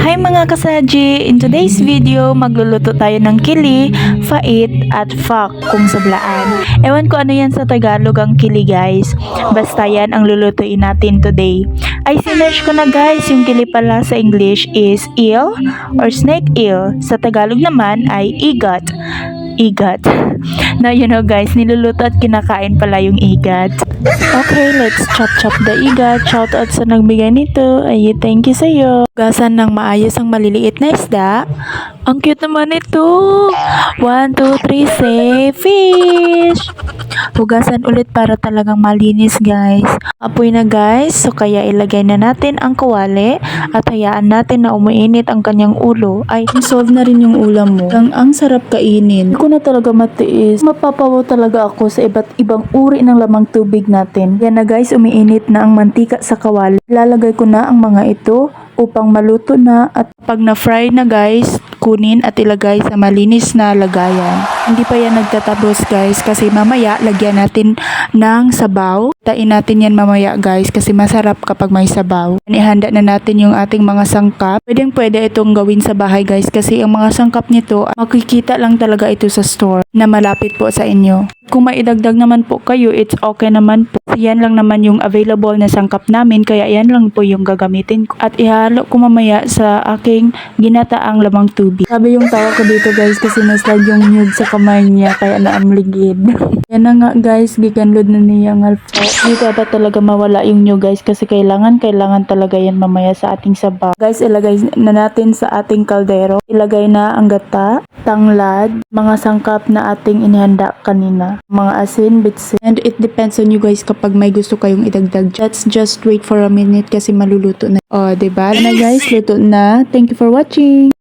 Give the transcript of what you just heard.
Hi mga kasaji! In today's video, magluluto tayo ng kili, fait, at fak kung sablaan. Ewan ko ano yan sa Tagalog ang kili guys. Basta yan ang lulutuin natin today. Ay sinerge ko na guys, yung kili pala sa English is eel or snake eel. Sa Tagalog naman ay igat. Igat. Now you know guys, niluluto at kinakain pala yung igat. Okay, let's chop the igat. Shout out sa nagbigay nito. Ay, thank you sa'yo. Gasan ng maayos ang maliliit na isda. Ang cute naman ito. 1, 2, 3, say fish. Hugasan ulit para talagang malinis guys. Apoy na guys, so kaya ilagay na natin ang kawali at hayaan natin na umiinit ang kanyang ulo. Ay, solve na rin yung ulam mo. Ang sarap kainin. Hindi ko na talaga matiis. Mapapawaw talaga ako sa iba't ibang uri ng lamang tubig natin. Yan na guys, umiinit na ang mantika sa kawali. Lalagay ko na ang mga ito upang maluto na at pag na-fry na guys, kunin at ilagay sa malinis na lagayan. Hindi pa yan nagtatapos guys kasi mamaya lagyan natin ng sabaw. Tain natin yan mamaya guys kasi masarap kapag may sabaw. Ihanda na natin yung ating mga sangkap. Pwede itong gawin sa bahay guys kasi ang mga sangkap nito makikita lang talaga ito sa store na malapit po sa inyo. Kung may idagdag naman po kayo, it's okay naman po. Yan lang naman yung available na sangkap namin kaya yan lang po yung gagamitin ko. At ihalo ko mamaya sa aking ginataang lamang tubig. Sabi yung tawa ko dito guys kasi naslide yung nyug sa kamay niya kaya naamligid. Yan na nga guys, gikanlod na niya ng alfo. Hindi dapat talaga mawala yung nyug guys kasi kailangan talaga yan mamaya sa ating sabaw. Guys, ilagay na natin sa ating kaldero. Ilagay na ang gata, tanglad, mga sangkap na ating inihanda kanina. Mga asin, bitsin. And it depends on you guys kapag may gusto kayong idagdag. Let's just wait for a minute kasi maluluto na. O, diba? Na guys, luto na. Thank you for watching.